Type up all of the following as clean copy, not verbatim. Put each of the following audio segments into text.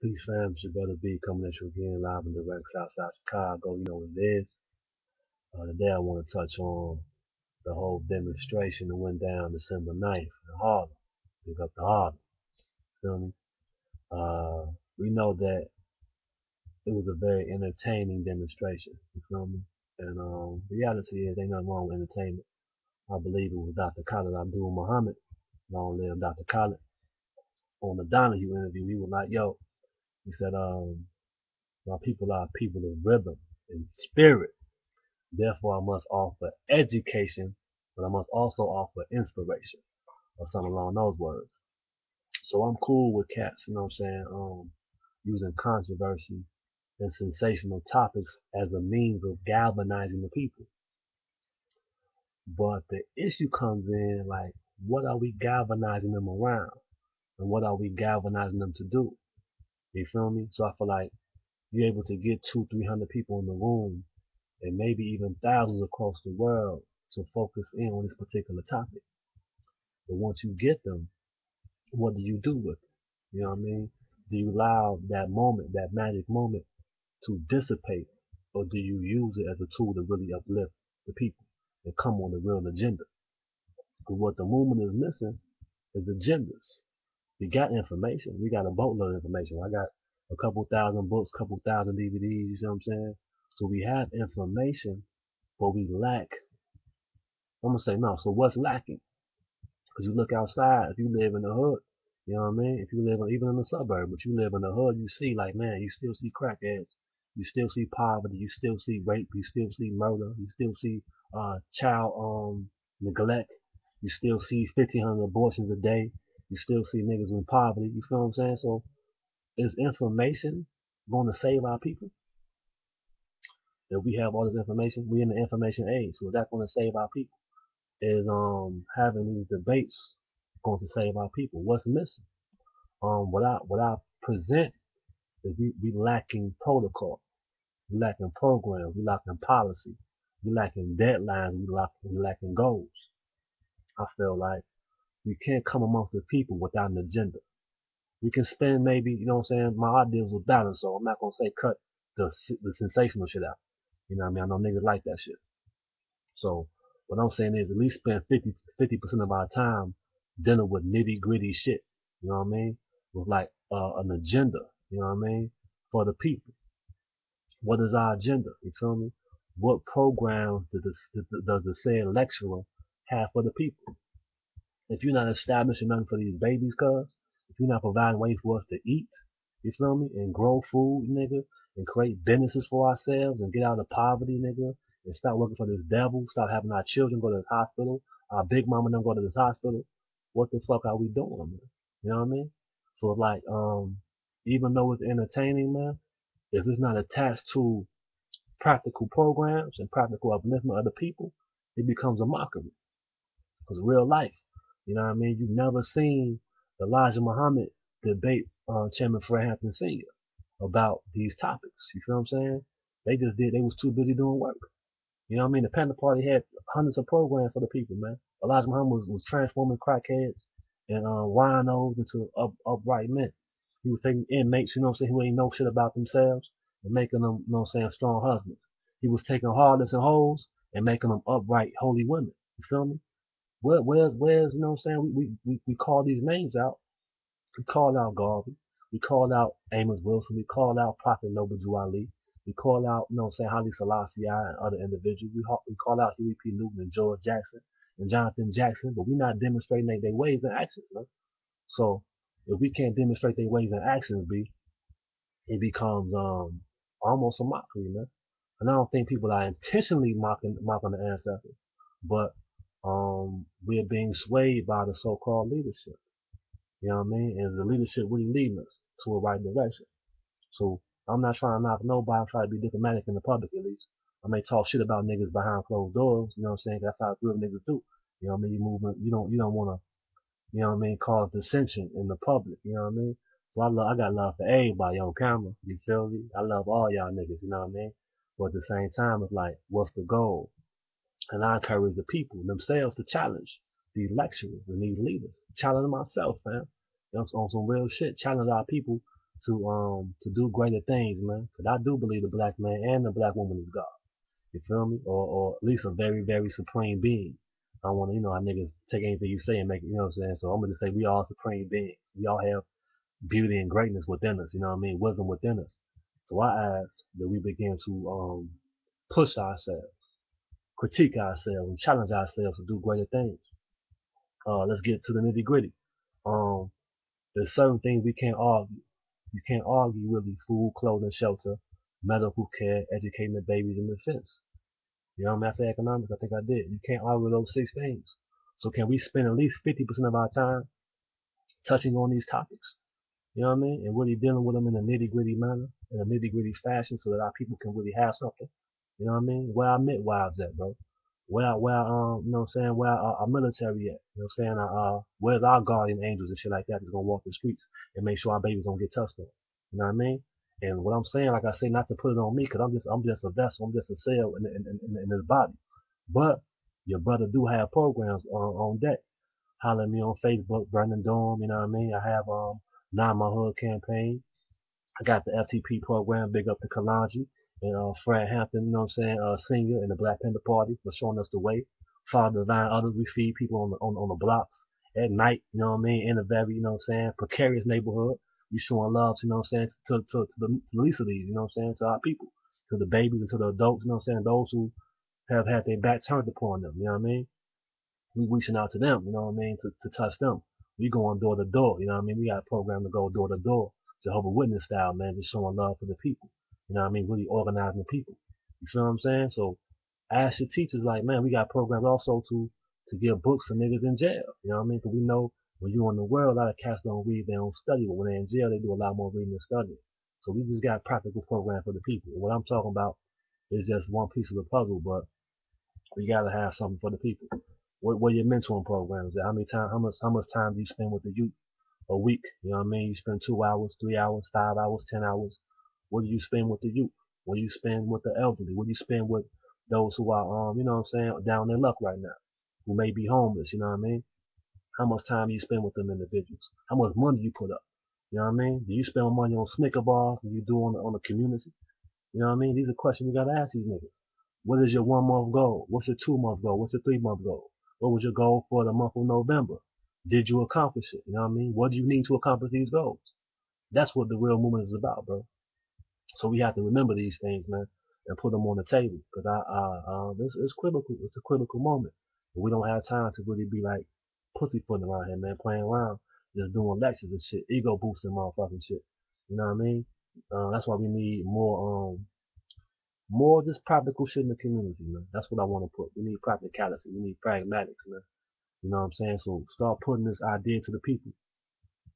Peace fam, it's your brother B coming at you again live and direct Southside Chicago. You know what it is. Today I want to touch on the whole demonstration that went down December 9th in Harlem. Pick up the Harlem. Feel me? We know that it was a very entertaining demonstration. You feel me? And reality is ain't nothing wrong with entertainment. I believe it was Dr. Khalid Abdul Muhammad. Long live Dr. Khalid. On the Donahue interview, he was like, yo, he said, my people are people of rhythm and spirit. Therefore, I must offer education, but I must also offer inspiration, or something along those words. So I'm cool with cats, you know what I'm saying, using controversy and sensational topics as a means of galvanizing the people. But the issue comes in, like, what are we galvanizing them around? And what are we galvanizing them to do? You feel me? So I feel like you're able to get 200-300 people in the room and maybe even thousands across the world to focus in on this particular topic. But once you get them, what do you do with it? You know what I mean? Do you allow that moment, that magic moment, to dissipate, or do you use it as a tool to really uplift the people and come on the real agenda? Because what the movement is missing is agendas. We got information. We got a boatload of information. I got a couple thousand books, couple thousand DVDs, you know what I'm saying? So we have information, but we lack. I'm gonna say no. So what's lacking? Because you look outside, if you live in the hood, you know what I mean? If you live even in the suburb, but you live in the hood, you see, like, man, you still see crackheads. You still see poverty. You still see rape. You still see murder. You still see child neglect. You still see 1,500 abortions a day. You still see niggas in poverty. You feel what I'm saying? So is information going to save our people? If we have all this information, we in the information age. So is that going to save our people? Is having these debates going to save our people? What's missing? What I present is we lacking protocol, we lacking programs, we lacking policy, we lacking deadlines, we lacking goals. I feel like we can't come amongst the people without an agenda. We can spend maybe, you know what I'm saying, my ideas will balance, so I'm not gonna say cut the sensational shit out. You know what I mean? I know niggas like that shit. So what I'm saying is at least spend 50% of our time dealing with nitty gritty shit. You know what I mean? With like an agenda. You know what I mean? For the people. What is our agenda? You feel me? What programs does the said lecturer have for the people? If you're not establishing nothing for these babies, cuz, if you're not providing ways for us to eat, you feel me, and grow food, nigga, and create businesses for ourselves and get out of poverty, nigga, and stop working for this devil, stop having our children go to this hospital, our big mama and them go to this hospital, what the fuck are we doing, man? You know what I mean? So like, even though it's entertaining, man, if it's not attached to practical programs and practical upliftment of the people, it becomes a mockery. Because real life, you know what I mean? You've never seen Elijah Muhammad debate Chairman Fred Hampton Sr. about these topics. You feel what I'm saying? They was too busy doing work. You know what I mean? The Panther Party had hundreds of programs for the people, man. Elijah Muhammad was transforming crackheads and winos into upright men. He was taking inmates, you know what I'm saying, who ain't know shit about themselves and making them, you know what I'm saying, strong husbands. He was taking harlots and hoes and making them upright, holy women. You feel me? Where's, you know what I'm saying? We call these names out. We call out Garvey. We call out Amos Wilson. We call out Prophet Noble Jew Ali. We call out, you know what I'm saying, Haile Selassie and other individuals. We call out Huey P. Newton and George Jackson and Jonathan Jackson, but we're not demonstrating their ways and actions, man. So if we can't demonstrate their ways and actions, it becomes almost a mockery, man. And I don't think people are intentionally mocking the ancestors, but we're being swayed by the so-called leadership. You know what I mean? And the leadership really leading us to a right direction. So I'm not trying to knock nobody. I'm trying to be diplomatic in the public at least. I may talk shit about niggas behind closed doors. You know what I'm saying? That's how real niggas do. You know what I mean? You don't want to, you know what I mean, cause dissension in the public. You know what I mean? So I got love for everybody on camera. You feel me? I love all y'all niggas. You know what I mean? But at the same time, it's like, what's the goal? And I encourage the people themselves to challenge these lecturers and these leaders. Challenge myself, man. You know, on some real shit. Challenge our people to do greater things, man. Cause I do believe the black man and the black woman is God. You feel me? Or at least a very, very supreme being. I don't want to, how niggas take anything you say and make it, you know what I'm saying? So I'm gonna just say we all supreme beings. We all have beauty and greatness within us, you know what I mean? Wisdom within us. So I ask that we begin to push ourselves, critique ourselves, and challenge ourselves to do greater things. Let's get to the nitty gritty. Um, there's certain things we can't argue. You can't argue really food, clothing, shelter, medical care, educating the babies, and defense. You know what I mean? I say economics, I think I did. You can't argue those 6 things. So can we spend at least 50% of our time touching on these topics? You know what I mean? And really dealing with them in a nitty gritty manner, in a nitty gritty fashion so that our people can really have something. You know what I mean? Where our midwives at, bro? You know what I'm saying? Where our military at? You know what I'm saying? Where's our guardian angels and shit like that that's gonna walk the streets and make sure our babies don't get touched on? You know what I mean? And what I'm saying, like I say, not to put it on me, cause I'm just a vessel, I'm just a cell in this body. But your brother do have programs on deck. Holler at me on Facebook, Brandon Dorm, you know what I mean? I have Not My Hood campaign. I got the FTP program, big up to Kalanji and Fred Hampton, you know what I'm saying, senior in the Black Panther Party for showing us the way. Father Divine Others, we feed people on the blocks at night, you know what I mean, in a very, you know what I'm saying, precarious neighborhood. We showing love, you know what I'm saying, to the least of these, you know what I'm saying, to our people, to the babies and to the adults, you know what I'm saying, those who have had their back turned upon them, you know what I mean? We reaching out to them, you know what I mean, to touch them. We going door to door, you know what I mean? We got a program to go door to door, Jehovah's Witness style, man, just showing love for the people. You know what I mean? Really organizing the people. You feel what I'm saying? So ask your teachers, like, man, we got programs also to give books to niggas in jail. You know what I mean? Because we know when you're in the world, a lot of cats don't read, they don't study, but when they're in jail, they do a lot more reading and studying. So we just got practical programs for the people. And what I'm talking about is just one piece of the puzzle, but we gotta have something for the people. What your mentoring programs? How much time do you spend with the youth a week? You know what I mean? You spend 2 hours, 3 hours, 5 hours, 10 hours. What do you spend with the youth? What do you spend with the elderly? What do you spend with those who are you know what I'm saying, down their luck right now, who may be homeless? You know what I mean? How much time do you spend with them individuals? How much money do you put up? You know what I mean? Do you spend money on Snicker bars? Do you do on the community? You know what I mean? These are questions we gotta ask these niggas. What is your 1 month goal? What's your 2 month goal? What's your 3 month goal? What was your goal for the month of November? Did you accomplish it? You know what I mean? What do you need to accomplish these goals? That's what the real movement is about, bro. So we have to remember these things, man, and put them on the table. Cause it's critical. It's a critical moment. But we don't have time to really be like pussyfooting around here, man, playing around, just doing lectures and shit, ego boosting motherfucking shit. You know what I mean? That's why we need more just practical shit in the community, man. That's what I want to put. We need practicality. We need pragmatics, man. You know what I'm saying? So start putting this idea to the people.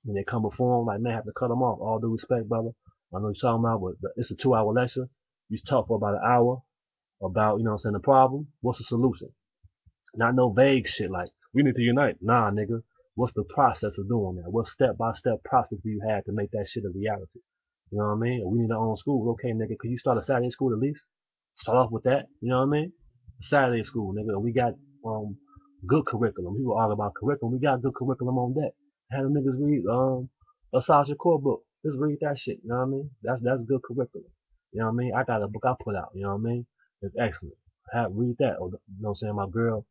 When they come before them, like, man, I have to cut them off. All due respect, brother. I know you're talking about, but it's a 2 hour lecture. You talk for about an hour about, you know what I'm saying, the problem. What's the solution? Not no vague shit like, we need to unite. Nah, nigga. What's the process of doing that? What step-by-step process do you have to make that shit a reality? You know what I mean? We need our own school. Okay, nigga, could you start a Saturday school at least? Start off with that. You know what I mean? Saturday school, nigga. We got good curriculum. People argue about curriculum. We got good curriculum on that. Have them niggas read a Sasha core book. Just read that shit. You know what I mean? That's good curriculum. You know what I mean? I got a book I put out. You know what I mean? It's excellent. Read that. Or, you know what I'm saying? My girl,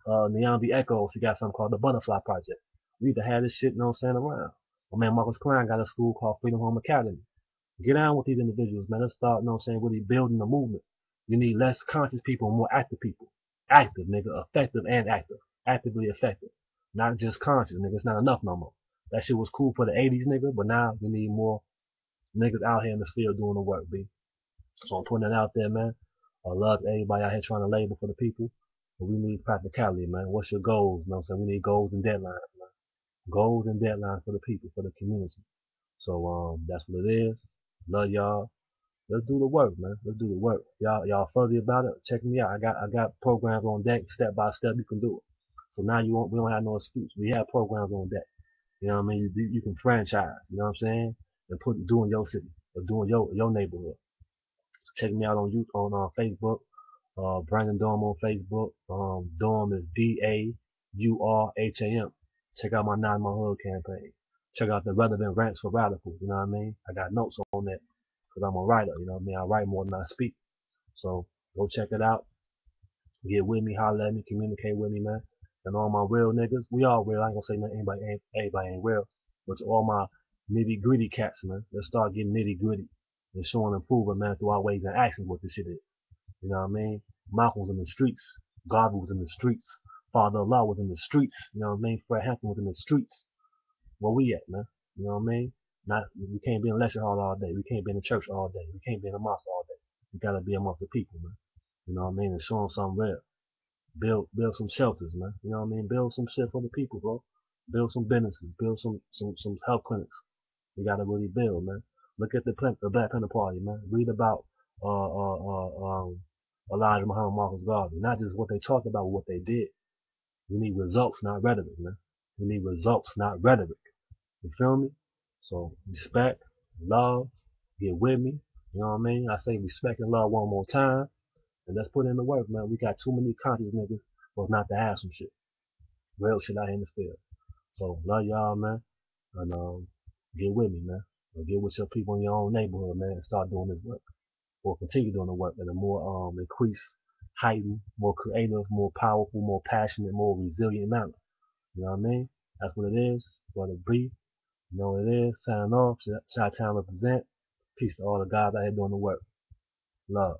Nyambi Echo, she got something called the Butterfly Project. We need to have this shit, you know what I'm saying, around. My man Marcus Klein got a school called Freedom Home Academy. Get on with these individuals, man. Let's start, you know what I'm saying, really building a movement. You need less conscious people and more active people. Active, nigga. Effective and active. Actively effective. Not just conscious, nigga. It's not enough no more. That shit was cool for the 80s, nigga, but now we need more niggas out here in the field doing the work, B. So I'm putting that out there, man. I love everybody out here trying to labor for the people. But we need practicality, man. What's your goals? You know what I'm saying? We need goals and deadlines, man. Goals and deadlines for the people, for the community. So that's what it is. Love y'all. Let's do the work, man. Let's do the work. Y'all fuzzy about it. Check me out. I got programs on deck, step by step. You can do it. So now we don't have no excuse. We have programs on deck. You know what I mean? You can franchise. You know what I'm saying? And do in your city or do in your neighborhood. So check me out on Facebook. Brandon Dorm on Facebook. Dorm is DAURHAM. Check out my Not My Hood campaign. Check out the relevant rants for radicals. You know what I mean? I got notes on that because I'm a writer. You know what I mean? I write more than I speak. So go check it out. Get with me, holler at me, communicate with me, man. And all my real niggas, we all real. I ain't gonna say nothing, everybody ain't real. But to all my nitty gritty cats, man, let's start getting nitty gritty and showing improvement, man, through our ways and actions what this shit is. You know what I mean? Malcolm was in the streets. Garvey was in the streets. Father Allah was in the streets. You know what I mean? Fred Hampton was in the streets. Where we at, man? You know what I mean? Not we can't be in a lecture hall all day. We can't be in the church all day. We can't be in the mosque all day. We gotta be amongst the people, man. You know what I mean? And show them something real. Build some shelters, man. You know what I mean? Build some shit for the people, bro. Build some businesses. Build some health clinics. We gotta really build, man. Look at the Black Panther Party, man. Read about Elijah Muhammad Marcus Garvey. Not just what they talked about, but what they did. We need results, not rhetoric, man. We need results, not rhetoric. You feel me? So respect, love, get with me. You know what I mean? I say respect and love one more time. And let's put in the work, man. We got too many conscious niggas for us not to have some shit. Real shit out here in the field. So love y'all, man. And get with me, man. Or get with your people in your own neighborhood, man, and start doing this work. Or continue doing the work in a more increased, heightened, more creative, more powerful, more passionate, more resilient manner. You know what I mean? That's what it is. What it be. You know what it is. Sign off. Chi-Town represent. Peace to all the guys out here doing the work. Love.